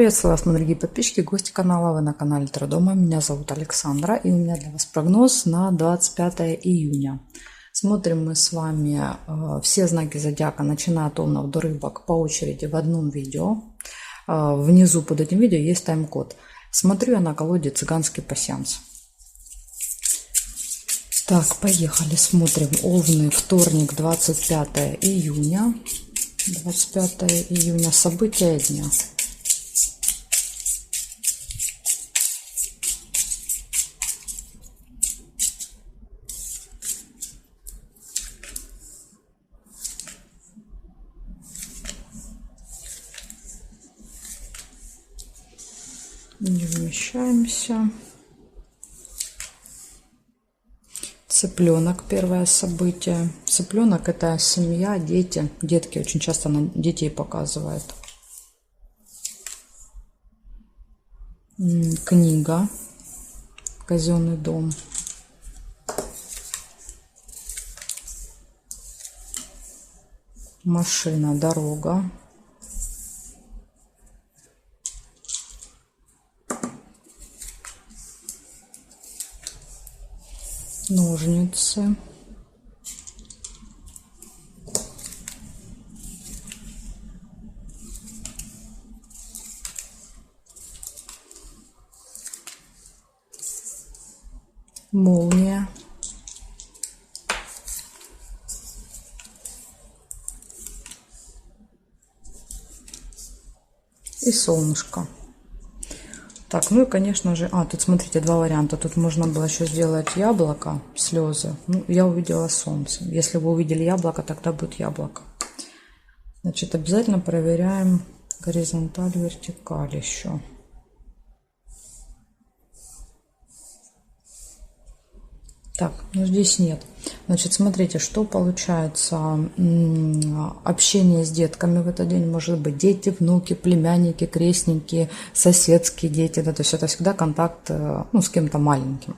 Приветствую вас, мои дорогие подписчики, гости канала. Вы на канале Таро-дома. Меня зовут Александра, и у меня для вас прогноз на 25 июня. Смотрим мы с вами все знаки зодиака, начиная от Овнов до Рыбок, по очереди в одном видео. Внизу под этим видео есть тайм-код. Смотрю я на колоде «Цыганский пасьянс». Так, поехали, смотрим. Овны, вторник, 25 июня. 25 июня. События дня. Не вмещаемся. Цыпленок, первое событие. Цыпленок — это семья, дети. Детки очень часто на детей показывают. Книга, казенный дом. Машина, дорога. Ножницы. Молния. И солнышко. Так, ну и, конечно же, тут смотрите, два варианта. Тут можно было еще сделать яблоко, слезы. Ну, я увидела солнце. Если вы увидели яблоко, тогда будет яблоко. Значит, обязательно проверяем горизонталь, вертикаль еще. Так, ну здесь нет. Значит, смотрите, что получается. Общение с детками в этот день может быть дети, внуки, племянники, крестники, соседские дети. Да, то есть это всегда контакт с кем-то маленьким.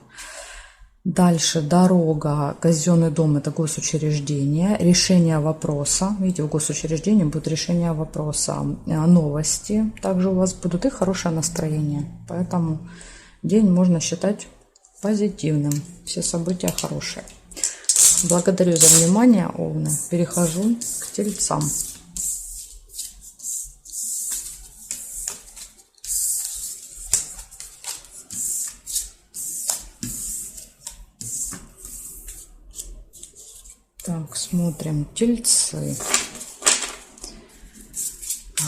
Дальше дорога, казенный дом — это госучреждение. Решение вопроса. Видите, в госучреждении будет решение вопроса. Новости также у вас будут и хорошее настроение. Поэтому день можно считать позитивным. Все события хорошие. Благодарю за внимание, Овны. Перехожу к Тельцам. Так, смотрим. Тельцы.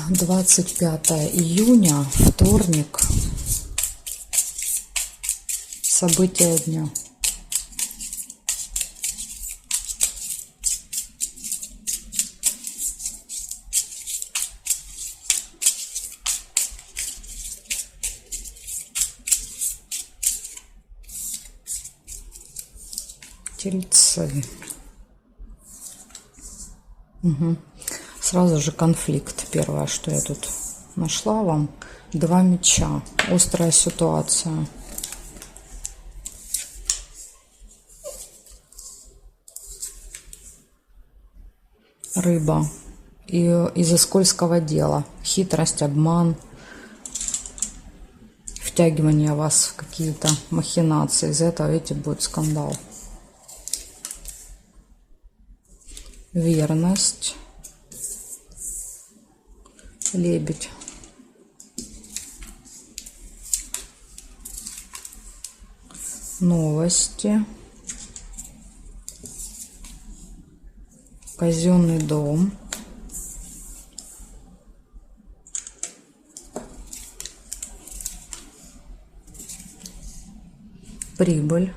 25 июня, вторник. События дня. Тельцы. Сразу же конфликт. Первое, что я тут нашла вам. 2 меча. Острая ситуация. Рыба. И из-за скользкого дела. Хитрость, обман. Втягивание вас в какие-то махинации. Из-за этого, видите, будет скандал. Верность. Лебедь. Новости. Казенный дом. Прибыль.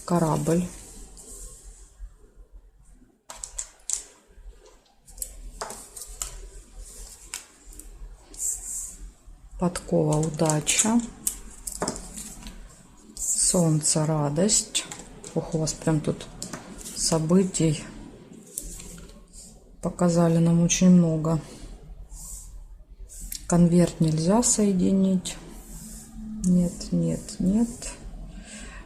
Корабль. Подкова, удача. Солнце, радость. Ох, у вас прям тут событий показали нам очень много. Конверт нельзя соединить. Нет, нет, нет.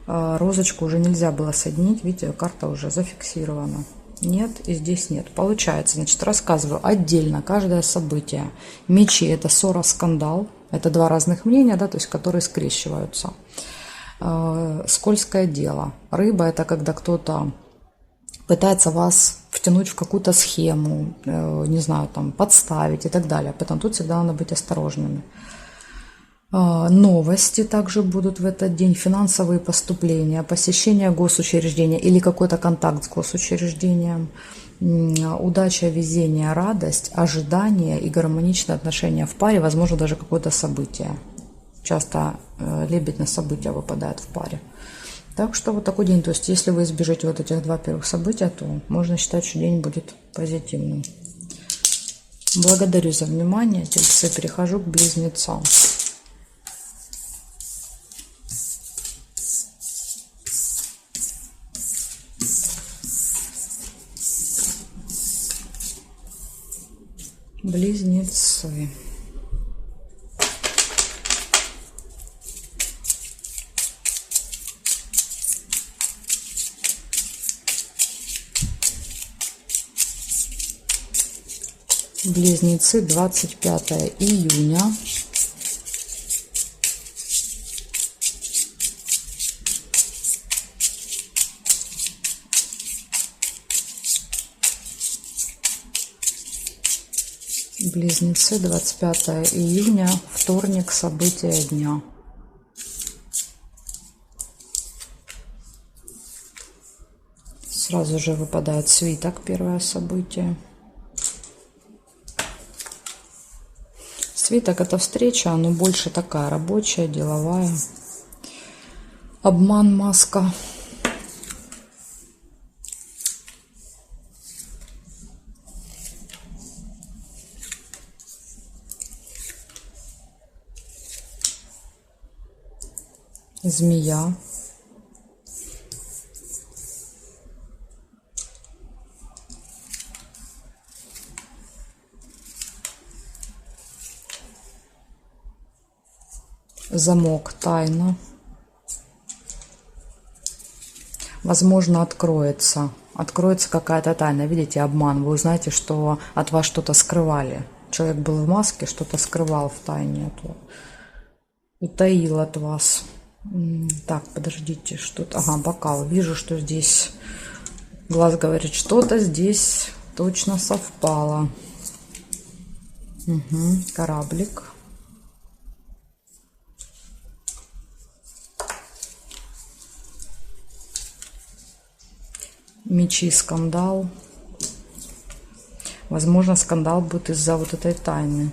Розочку уже нельзя было соединить. Видите, карта уже зафиксирована. нет и здесь нет. Получается, значит, рассказываю отдельно каждое событие. Мечи – это ссора, скандал. Это два разных мнения, да, то есть которые скрещиваются. Скользкое дело. Рыба – это когда кто-то пытается вас втянуть в какую-то схему, не знаю, там, подставить и так далее. Поэтому тут всегда надо быть осторожными. Новости также будут в этот день, финансовые поступления, посещение госучреждения или какой-то контакт с госучреждением, удача, везение, радость, ожидание и гармоничные отношения в паре, возможно, даже какое-то событие. Часто лебедь на события выпадает в паре. Так что вот такой день. То есть если вы избежите вот этих два первых события, то можно считать, что день будет позитивным. Благодарю за внимание, тельцы. Перехожу к близнецам. Близнецы. Близнецы, 25 июня. Близнецы, 25 июня, вторник, события дня. Сразу же выпадает свиток, первое событие. Свиток – это встреча, но больше такая рабочая, деловая. Обман, маска. Змея. Замок, тайна. Возможно, откроется какая-то тайна. Видите, обман. Вы узнаете, что от вас что-то скрывали. Человек был в маске, что-то скрывал в тайне. Утаил от вас. Так, подождите, что-то... Ага, бокал. Вижу, что здесь... Глаз говорит, что-то здесь точно совпало. Угу, кораблик. Мечи, скандал. Возможно, скандал будет из-за вот этой тайны.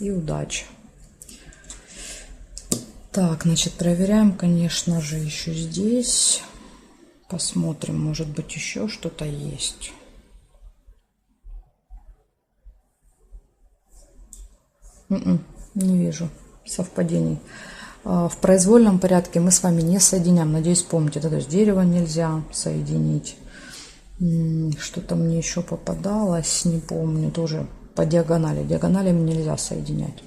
И удача. Так, значит, проверяем, конечно же, еще здесь. Посмотрим, может быть, еще что-то есть. Не вижу совпадений. В произвольном порядке мы с вами не соединяем. Надеюсь, помните, да, то есть дерево нельзя соединить. Что-то мне еще попадалось, не помню, тоже по диагонали. Диагоналями нельзя соединять.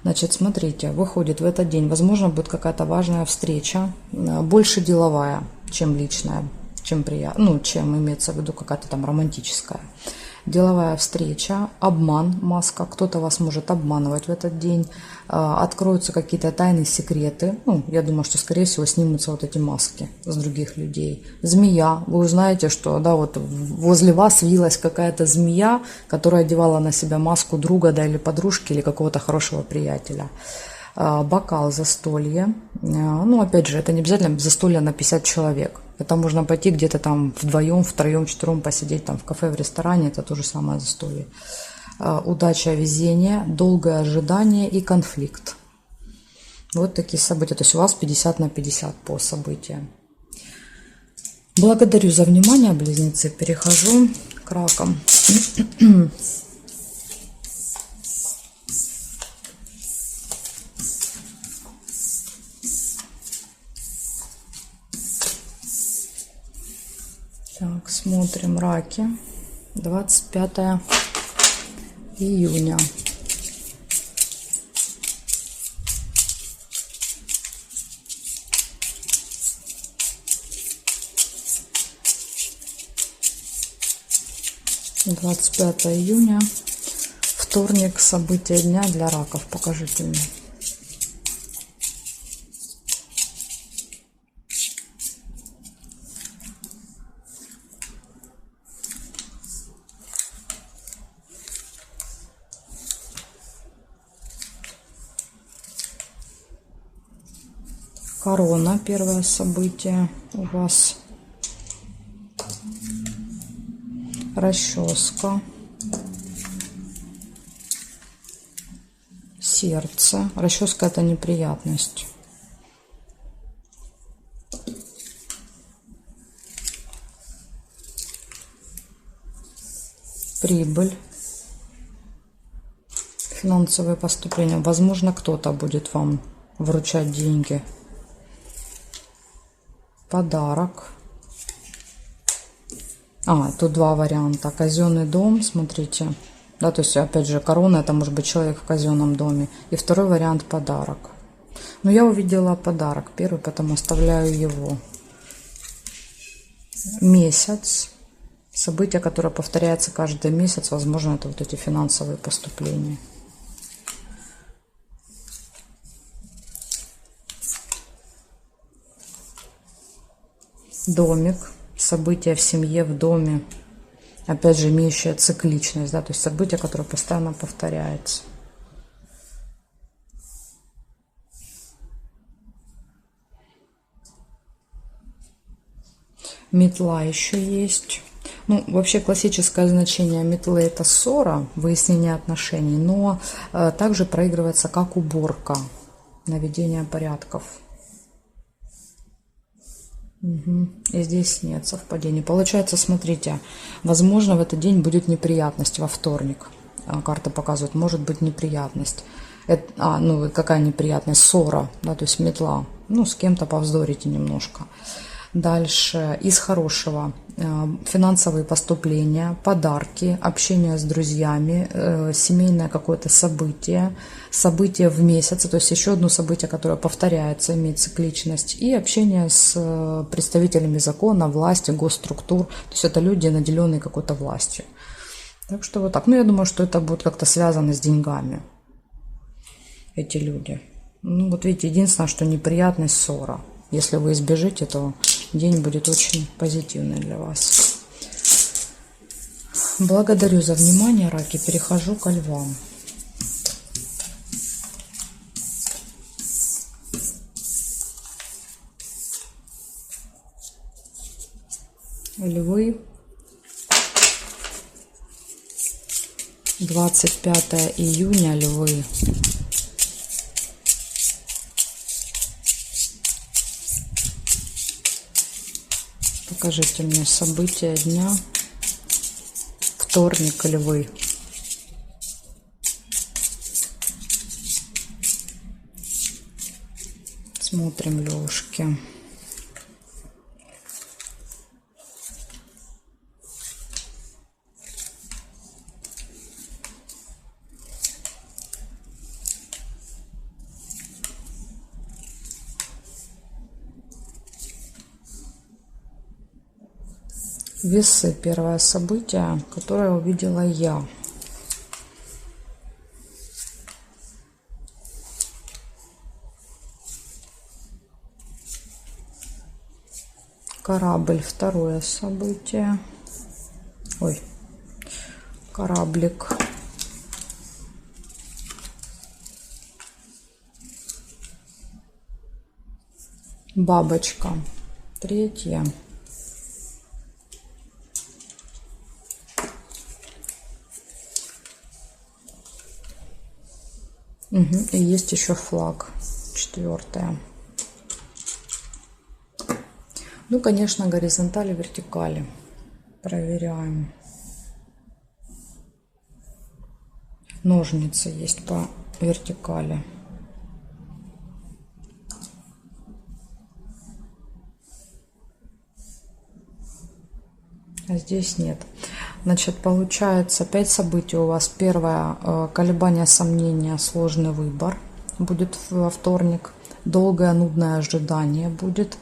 Значит, смотрите, выходит в этот день, возможно, будет какая-то важная встреча, больше деловая, чем личная, чем имеется в виду какая-то там романтическая. Деловая встреча, обман, маска, кто-то вас может обманывать в этот день, откроются какие-то тайные секреты, я думаю, что, скорее всего, снимутся вот эти маски с других людей. Змея, вы узнаете, что, да, вот возле вас вилась какая-то змея, которая одевала на себя маску друга, да, или подружки, или какого-то хорошего приятеля. Бокал, застолье, опять же, это не обязательно застолье на 50 человек. Это можно пойти где-то там вдвоем, втроем, четвером посидеть там в кафе, в ресторане. Это то же самое застолье. Удача, везение, долгое ожидание и конфликт. Вот такие события. То есть у вас 50 на 50 по событиям. Благодарю за внимание, близнецы. Перехожу к ракам. Так, смотрим раки. 25 июня. 25 июня, вторник, события дня для раков. Покажите мне. Корона, первое событие у вас. Расческа. Сердце. Расческа — это неприятность. Прибыль. Финансовые поступления. Возможно, кто-то будет вам вручать деньги. Подарок. Тут два варианта. Казенный дом, смотрите. Да, то есть, опять же, корона — это может быть человек в казенном доме. И второй вариант — подарок. Но я увидела подарок первый, поэтому оставляю его. Месяц. Событие, которое повторяется каждый месяц. Возможно, это вот эти финансовые поступления. Домик. События в семье, в доме. Опять же, имеющие цикличность, да, то есть событие, которое постоянно повторяется. Метла еще есть. Ну, вообще классическое значение метлы — это ссора, выяснение отношений, но также проигрывается как уборка, наведение порядков. И здесь нет совпадений. Получается, смотрите, возможно, в этот день будет неприятность во вторник. Карта показывает, может быть неприятность. Какая неприятность? Ссора, да, то есть метла. Ну, с кем-то повздорите немножко. Дальше из хорошего: финансовые поступления, подарки, общение с друзьями, семейное какое-то событие в месяце, то есть еще одно событие, которое повторяется, имеет цикличность, и общение с представителями закона, власти, госструктур, то есть это люди, наделенные какой-то властью. Так что вот так. Ну, я думаю, что это будет как-то связано с деньгами, эти люди. Ну, вот видите, единственное, что неприятность — ссора. Если вы избежите, то день будет очень позитивный для вас. Благодарю за внимание, раки. Перехожу ко львам. Львы. 25 июня, львы. Покажите мне события дня. Вторник, львы. Смотрим лёшки. Весы. Первое событие, которое увидела я. Корабль. Второе событие. Кораблик. Бабочка. Третье. И есть еще флаг. Четвертое. Ну, конечно, горизонтали, вертикали. Проверяем. Ножницы есть по вертикали. А здесь нет. Значит, получается 5 событий у вас. Первое — колебания, сомнения, сложный выбор будет во вторник. долгое нудное ожидание будет,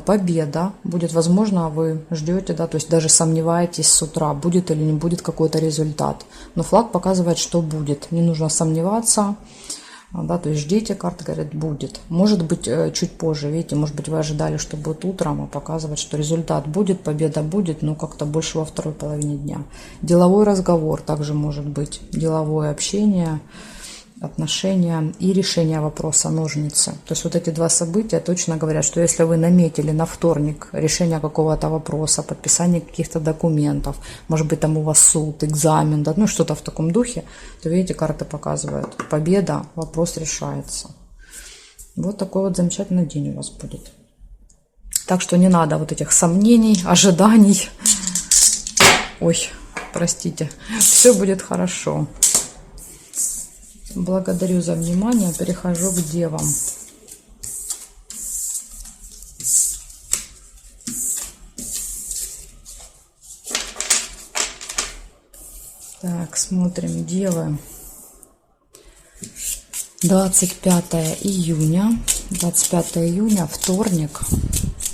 победа будет, возможно, вы ждете, да, то есть даже сомневаетесь с утра, будет или не будет какой-то результат. Но флаг показывает, что будет, не нужно сомневаться. Да, то есть ждите, карта говорит, будет. Может быть, чуть позже, видите, может быть, вы ожидали, что будет утром, а показывает, что результат будет, победа будет, но как-то больше во второй половине дня. Деловой разговор также может быть, деловое общение, отношения и решение вопроса, ножницы. То есть вот эти два события точно говорят, что если вы наметили на вторник решение какого-то вопроса, подписание каких-то документов, может быть, там у вас суд, экзамен, да, ну что-то в таком духе, то видите, карты показывают, победа, вопрос решается. Вот такой вот замечательный день у вас будет. Так что не надо вот этих сомнений, ожиданий. Ой, простите, все будет хорошо. Благодарю за внимание. Перехожу к девам. Так, смотрим, девы. 25 июня. 25 июня, вторник.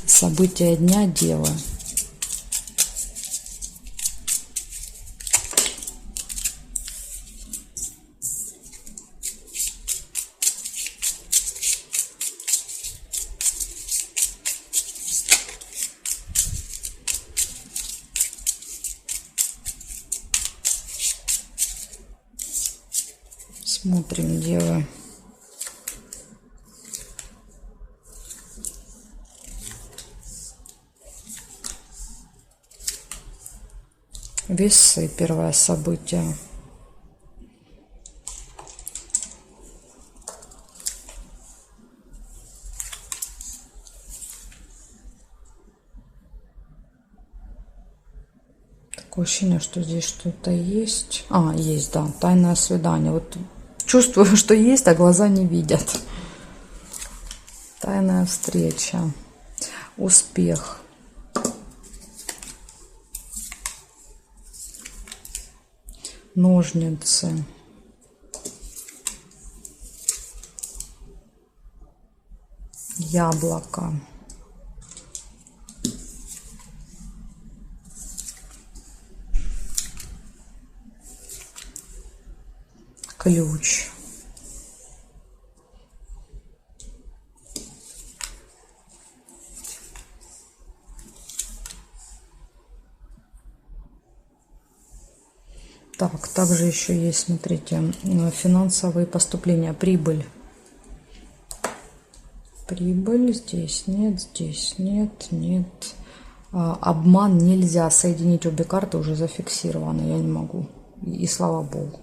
События дня, девы. Смотрим, девы. Весы, первое событие. Такое ощущение, что здесь что-то есть. Есть, да, тайное свидание. Вот чувствую, что есть, а глаза не видят. Тайная встреча. Успех. Ножницы. Яблоко. Ключ. Так, также еще есть, смотрите, финансовые поступления, прибыль. Прибыль, здесь нет. Обман нельзя, соединить обе карты уже зафиксировано, я не могу, и слава богу.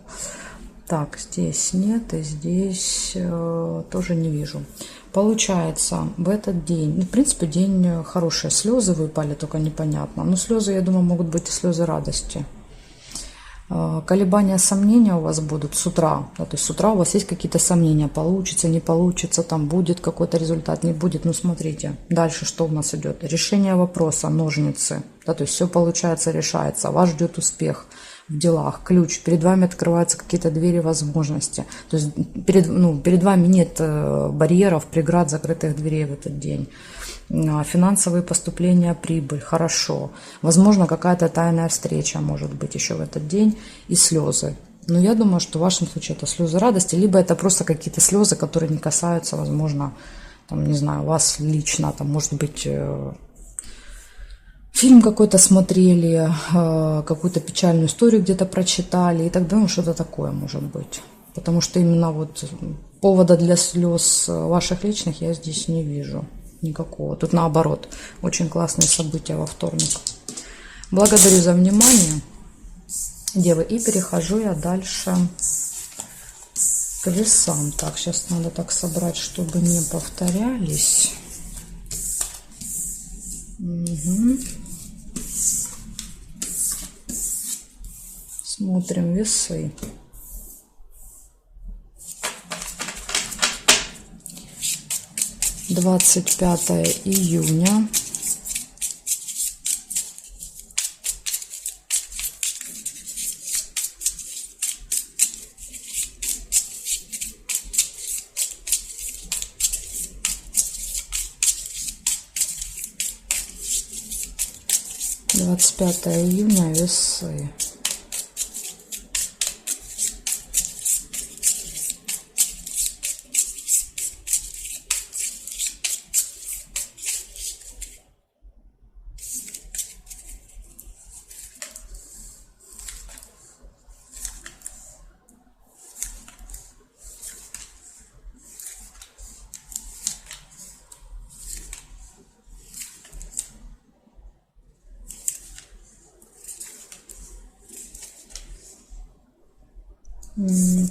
Так, здесь нет, и здесь тоже не вижу. Получается, в этот день, в принципе, день хороший, слезы выпали, только непонятно. Но слезы, я думаю, могут быть и слезы радости. Колебания, сомнения у вас будут с утра. Да, то есть с утра у вас есть какие-то сомнения, получится, не получится, там будет какой-то результат, не будет. Ну, смотрите, дальше что у нас идет? Решение вопроса, ножницы. Да, то есть все получается, решается. Вас ждет успех в делах, ключ. Перед вами открываются какие-то двери, возможности. То есть перед вами нет барьеров, преград, закрытых дверей в этот день. Финансовые поступления, прибыль, хорошо. Возможно, какая-то тайная встреча может быть еще в этот день, и слезы. Но я думаю, что в вашем случае это слезы радости, либо это просто какие-то слезы, которые не касаются, возможно, там, не знаю, вас лично, там, может быть, фильм какой-то смотрели, какую-то печальную историю где-то прочитали и так далее, что-то такое может быть. Потому что именно вот повода для слез ваших личных я здесь не вижу. Никакого. Тут наоборот. Очень классные события во вторник. Благодарю за внимание, девы. И перехожу я дальше к весам. Так, сейчас надо так собрать, чтобы не повторялись. Угу. Смотрим весы. 25 июня. 25 июня, Весы.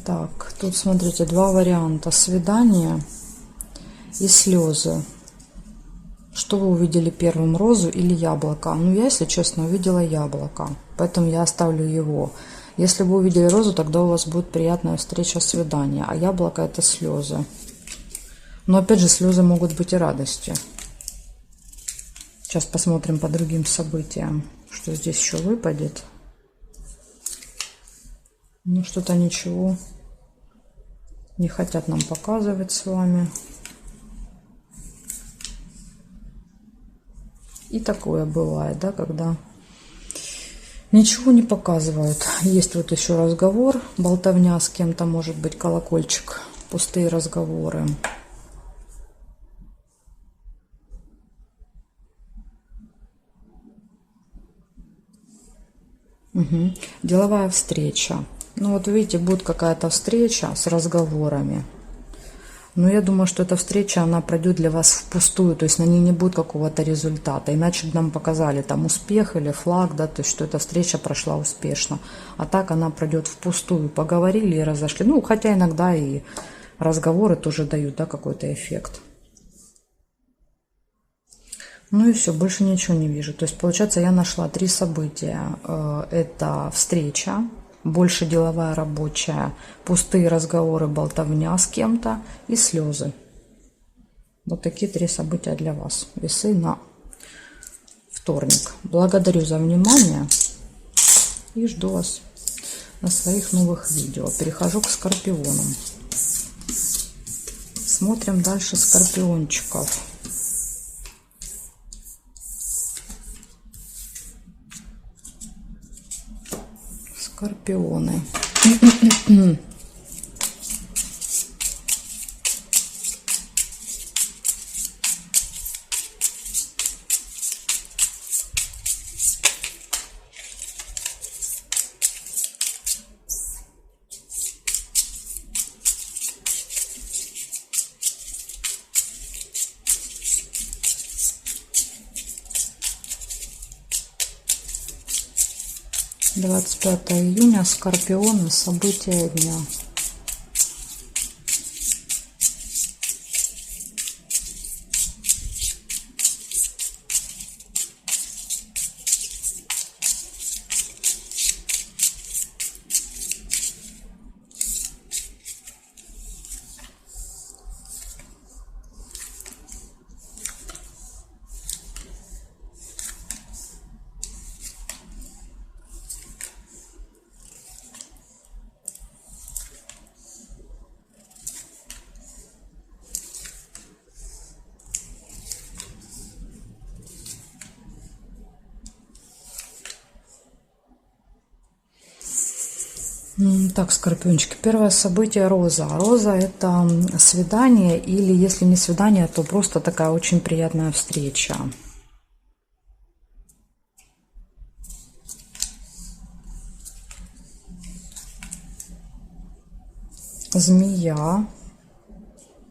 Так, тут смотрите, два варианта: свидание и слезы. Что вы увидели первым, розу или яблоко? Ну, я, если честно, увидела яблоко, поэтому я оставлю его. Если вы увидели розу, тогда у вас будет приятная встреча, свидание, а яблоко — это слезы. Но опять же, слезы могут быть и радостью. Сейчас посмотрим по другим событиям, что здесь еще выпадет. Ну, что-то ничего не хотят нам показывать с вами. И такое бывает, да, когда ничего не показывают. Есть вот еще разговор, болтовня с кем-то, может быть, колокольчик, пустые разговоры. Угу. Деловая встреча. Ну вот видите, будет какая-то встреча с разговорами. Но я думаю, что эта встреча, она пройдет для вас впустую, то есть на ней не будет какого-то результата. Иначе бы нам показали там успех или флаг, да, то есть что эта встреча прошла успешно. А так она пройдет впустую. Поговорили и разошли. Ну, хотя иногда и разговоры тоже дают, да, какой-то эффект. Ну и все, больше ничего не вижу. То есть, получается, я нашла 3 события. Это встреча, больше деловая, рабочая, пустые разговоры, болтовня с кем-то и слезы. Вот такие 3 события для вас. Весы на вторник. Благодарю за внимание и жду вас на своих новых видео. Перехожу к скорпионам. Смотрим дальше скорпиончиков. Скорпионы. «25 июня, скорпионы, события дня». Так, скорпиончики, первое событие — роза. Роза — это свидание, или если не свидание, то просто такая очень приятная встреча. Змея.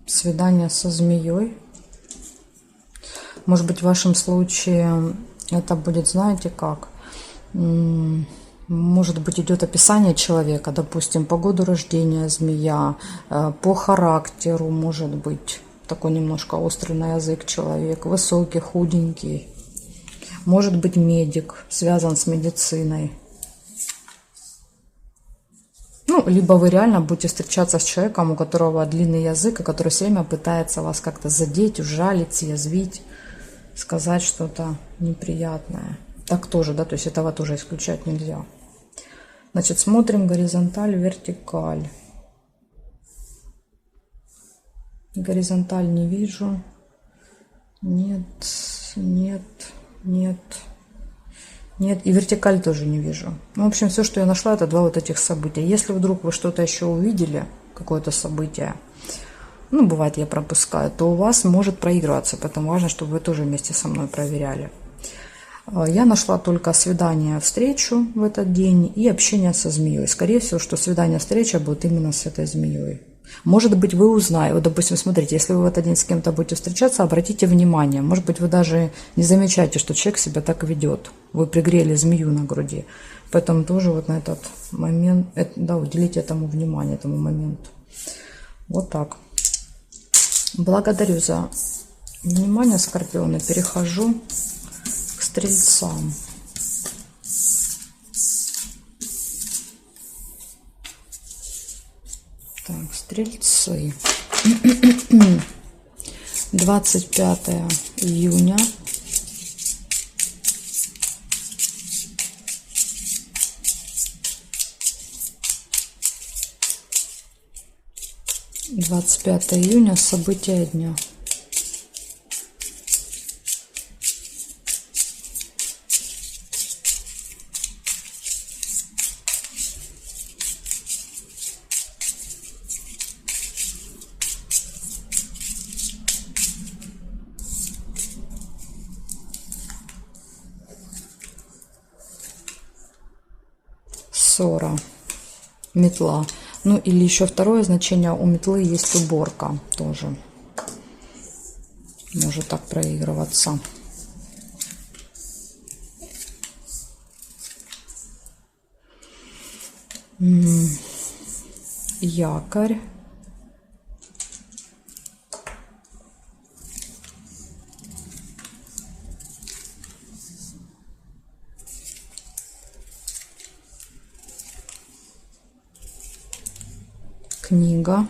Свидание со змеей. Может быть, в вашем случае это будет, знаете как? Может быть, идет описание человека, допустим, по году рождения змея, по характеру, может быть, такой немножко острый на язык человек, высокий, худенький. Может быть, медик, связан с медициной. Ну, либо вы реально будете встречаться с человеком, у которого длинный язык, и который все время пытается вас как-то задеть, ужалить, съязвить, сказать что-то неприятное. Так тоже, да, то есть этого тоже исключать нельзя. Значит, смотрим горизонталь, вертикаль. Горизонталь не вижу. Нет, нет, нет, Нет, и вертикаль тоже не вижу. Ну, в общем, все, что я нашла, это два вот этих события. Если вдруг вы что-то еще увидели, какое-то событие, ну, бывает, я пропускаю, то у вас может проигрываться, поэтому важно, чтобы вы тоже вместе со мной проверяли. Я нашла только свидание, встречу в этот день и общение со змеей. Скорее всего, что свидание, встреча будет именно с этой змеей. Может быть, вы узнаете, вот, допустим, смотрите, если вы в этот день с кем-то будете встречаться, обратите внимание, может быть, вы даже не замечаете, что человек себя так ведет. Вы пригрели змею на груди. Поэтому тоже вот на этот момент, да, уделите этому внимание, этому моменту. Вот так. Благодарю за внимание, скорпионы. Перехожу к стрельцам. Так, стрельцы. 25 июня. июня, события дня. Ссора, метла. Ну или еще второе значение у метлы есть уборка тоже. Может так проигрываться. Якорь. Книга.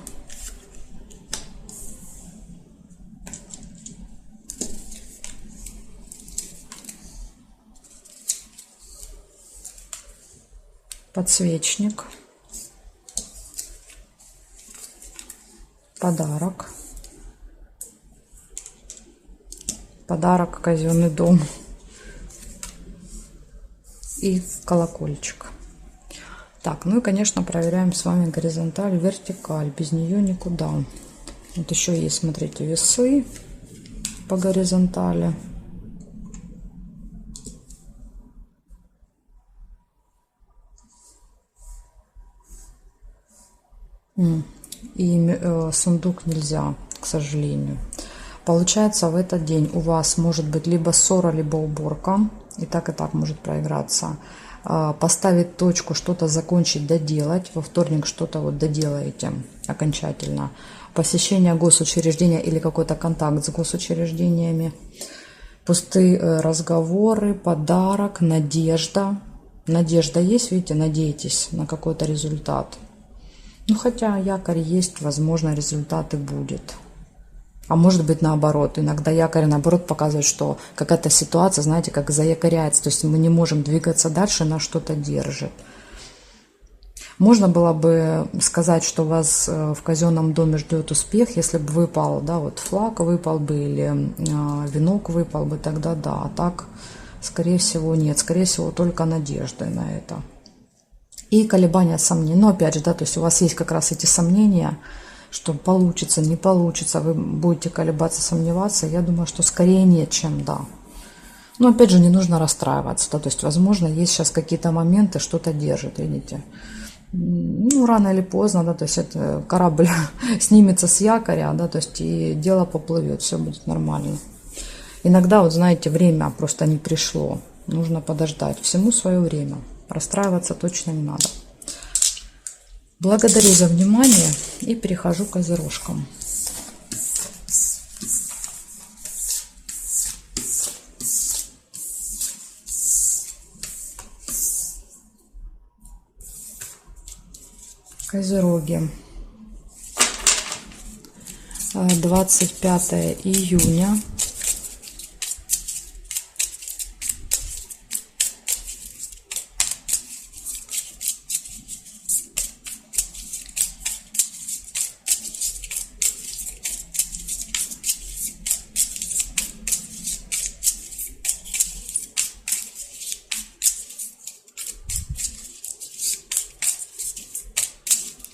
Подсвечник. Подарок. Подарок, казенный дом. И колокольчик. Так, ну и, конечно, проверяем с вами горизонталь, вертикаль. Без нее никуда. Вот еще есть, смотрите, весы по горизонтали. И сундук нельзя, к сожалению. Получается, в этот день у вас может быть либо ссора, либо уборка. И так может проиграться. Поставить точку, что-то закончить, доделать. Во вторник что-то вот доделаете окончательно. Посещение госучреждения или какой-то контакт с госучреждениями. Пустые разговоры, подарок, надежда. Надежда есть, видите, надеетесь на какой-то результат. Ну, хотя якорь есть, возможно, результат и будет. А может быть наоборот. Иногда якорь наоборот показывает, что какая-то ситуация, знаете, как заякоряется. То есть мы не можем двигаться дальше, нас что-то держит. Можно было бы сказать, что вас в казенном доме ждет успех, если бы выпал, да, вот флаг выпал бы или венок выпал бы, тогда да. А так, скорее всего, нет. Скорее всего, только надежда на это. И колебания, сомнений. Но опять же, да, то есть у вас есть как раз эти сомнения, что получится, не получится, вы будете колебаться, сомневаться. Я думаю, что скорее нет, чем да. Но опять же, не нужно расстраиваться, да, то есть, возможно, есть сейчас какие-то моменты, что-то держит, видите. Ну, рано или поздно, да, то есть это корабль снимется с якоря, да, то есть и дело поплывет, все будет нормально. Иногда, вот знаете, время просто не пришло, нужно подождать, всему свое время, расстраиваться точно не надо. Благодарю за внимание и перехожу к козерожкам. Козероги. 25 июня.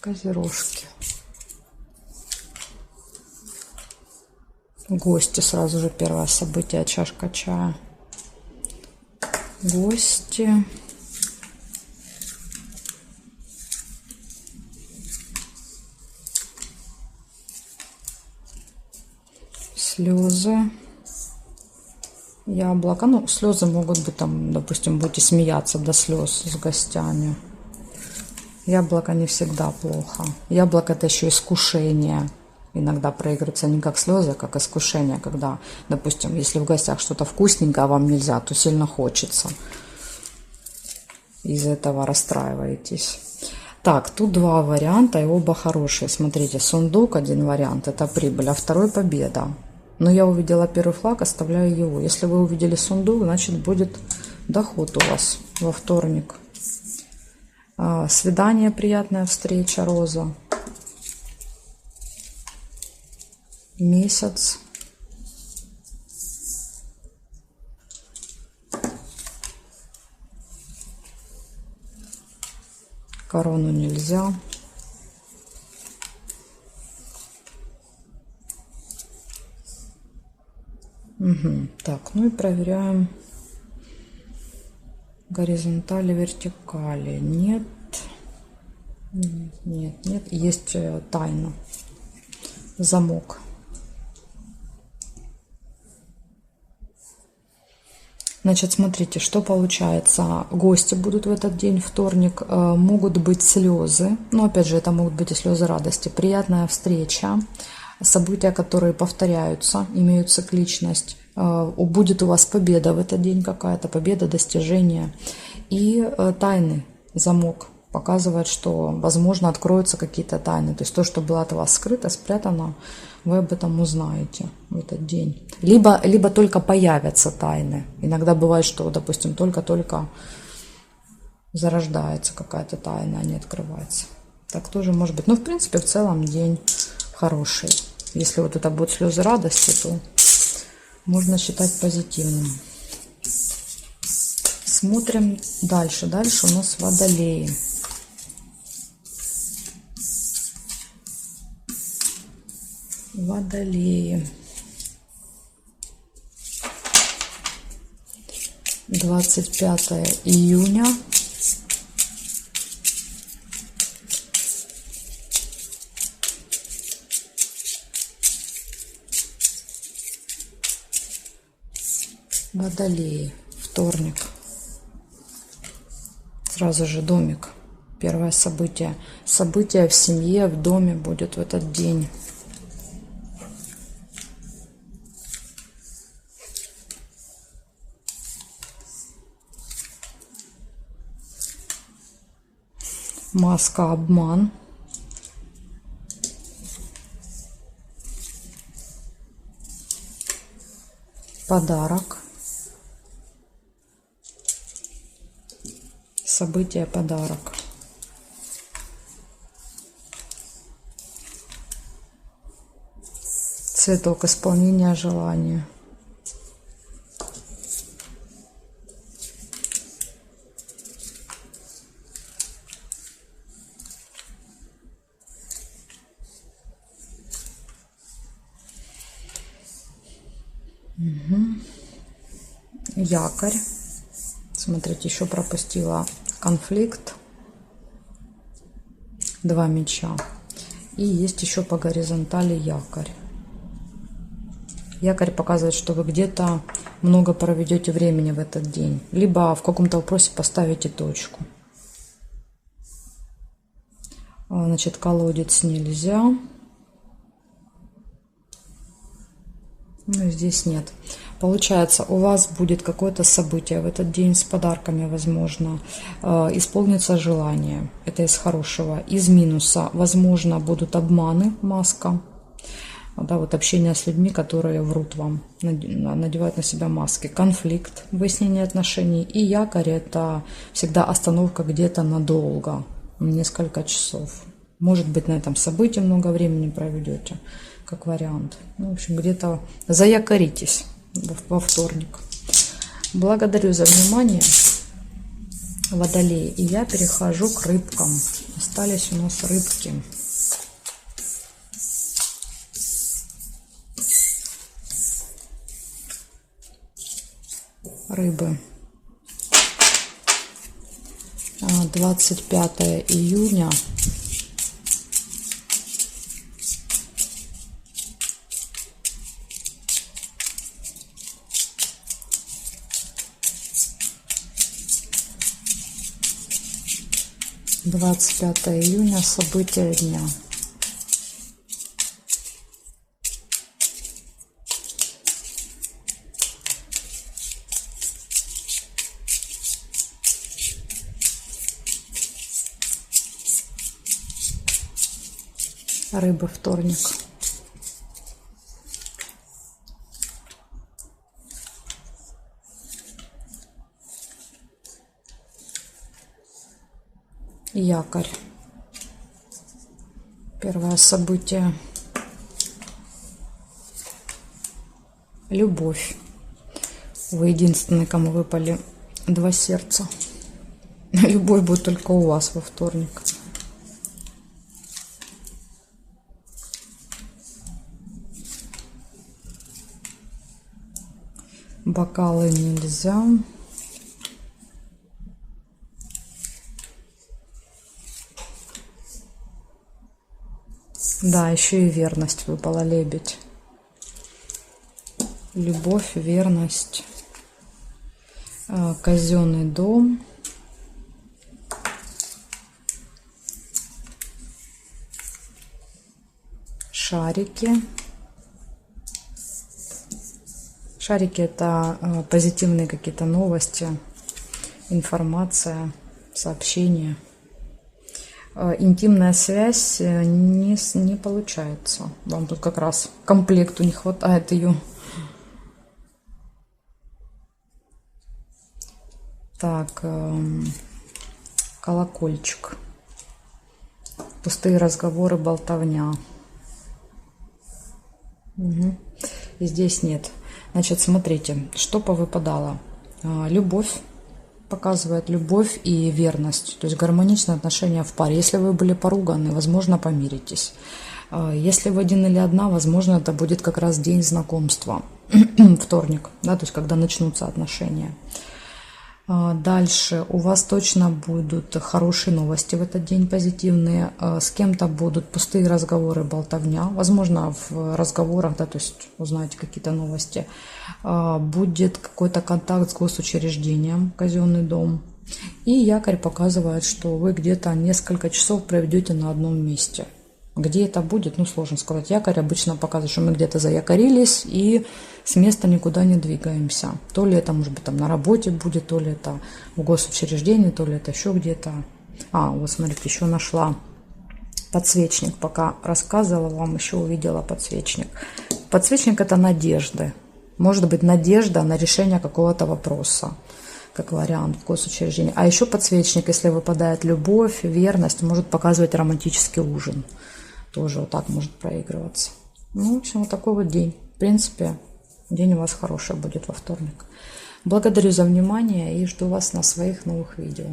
Козерожки. Гости, сразу же первое событие, чашка чая. Гости. Слезы. Яблоко. Ну, слезы могут быть там, допустим, будете смеяться до слез с гостями. Яблоко не всегда плохо. Яблоко — это еще искушение. Иногда проигрывается не как слезы, а как искушение, когда, допустим, если в гостях что-то вкусненькое, а вам нельзя, то сильно хочется. Из-за этого расстраиваетесь. Так, тут два варианта, и оба хорошие. Смотрите, сундук, один вариант — это прибыль, а второй — победа. Но я увидела первый флаг, оставляю его. Если вы увидели сундук, значит будет доход у вас во вторник. Свидание, приятная встреча, роза. Месяц. Корону нельзя. Угу. Так, ну и проверяем горизонтали, вертикали. Нет. Нет, нет. Есть тайна. Замок. Значит, смотрите, что получается. Гости будут в этот день, вторник. Могут быть слезы. Но, опять же, это могут быть и слезы радости. Приятная встреча. События, которые повторяются, имеют цикличность. Будет у вас победа в этот день какая-то. Победа, достижение. И тайны. Замок. Показывает, что, возможно, откроются какие-то тайны. То есть то, что было от вас скрыто, спрятано, вы об этом узнаете в этот день. Либо только появятся тайны. Иногда бывает, что, допустим, только-только зарождается какая-то тайна, а не открывается. Так тоже может быть. Но, в принципе, в целом день хороший. Если вот это будут слезы радости, то можно считать позитивным. Смотрим дальше. Дальше у нас водолеи. Водолеи. 25 июня. Водолеи. Вторник. Сразу же домик. Первое событие. Событие в семье, в доме будет в этот день. Маска, обман. Подарок. Событие, подарок. Цветок, исполнение желания. Якорь. Смотрите, еще пропустила конфликт. 2 меча. И есть еще по горизонтали якорь. Якорь показывает, что вы где-то много проведете времени в этот день. Либо в каком-то вопросе поставите точку. Значит, колодец нельзя. Ну, здесь нет. Получается, у вас будет какое-то событие в этот день с подарками, возможно. Исполнится желание. Это из хорошего. Из минуса, возможно, будут обманы, маска. Да, вот общение с людьми, которые врут вам, надевают на себя маски. Конфликт, выяснение отношений. И якорь — это всегда остановка где-то надолго, несколько часов. Может быть, на этом событии много времени проведете, как вариант. Ну, в общем, где-то заякоритесь во вторник. Благодарю за внимание. Водолей. И я перехожу к рыбкам. Остались у нас рыбки. Рыбы. 25 июня. (25 июня) события дня. Рыба, вторник. Якорь. Первое событие. Любовь. Вы единственный, кому выпали 2 сердца. Любовь будет только у вас во вторник. Бокалы нельзя. Да, еще и верность выпала, лебедь. Любовь, верность. Казенный дом. Шарики. Шарики — это позитивные какие-то новости, информация, сообщения. Интимная связь не получается. Вам тут как раз комплекту не хватает ее. Так, колокольчик. Пустые разговоры, болтовня. Угу. И здесь нет. Значит, смотрите, что повыпадало. Любовь. Показывает любовь и верность, то есть гармоничные отношения в паре. Если вы были поруганы, возможно, помиритесь. Если вы один или одна, возможно, это будет как раз день знакомства, вторник, да, то есть когда начнутся отношения. Дальше у вас точно будут хорошие новости в этот день, позитивные. С кем-то будут пустые разговоры, болтовня. Возможно, в разговорах, да, то есть узнаете какие-то новости. Будет какой-то контакт с госучреждением, казенный дом. И якорь показывает, что вы где-то несколько часов проведете на одном месте. Где это будет, ну, сложно сказать. Якорь обычно показывает, что мы где-то заякорились и с места никуда не двигаемся. То ли это, может быть, там на работе будет, то ли это в госучреждении, то ли это еще где-то. Вот смотрите, еще нашла подсвечник. Пока рассказывала вам, еще увидела подсвечник. Подсвечник — это надежды. Может быть, надежда на решение какого-то вопроса, как вариант в госучреждении. А еще подсвечник, если выпадает любовь, верность, может показывать романтический ужин. Тоже вот так может проигрываться. Ну, в общем, вот такой вот день. В принципе, день у вас хороший будет во вторник. Благодарю за внимание и жду вас на своих новых видео.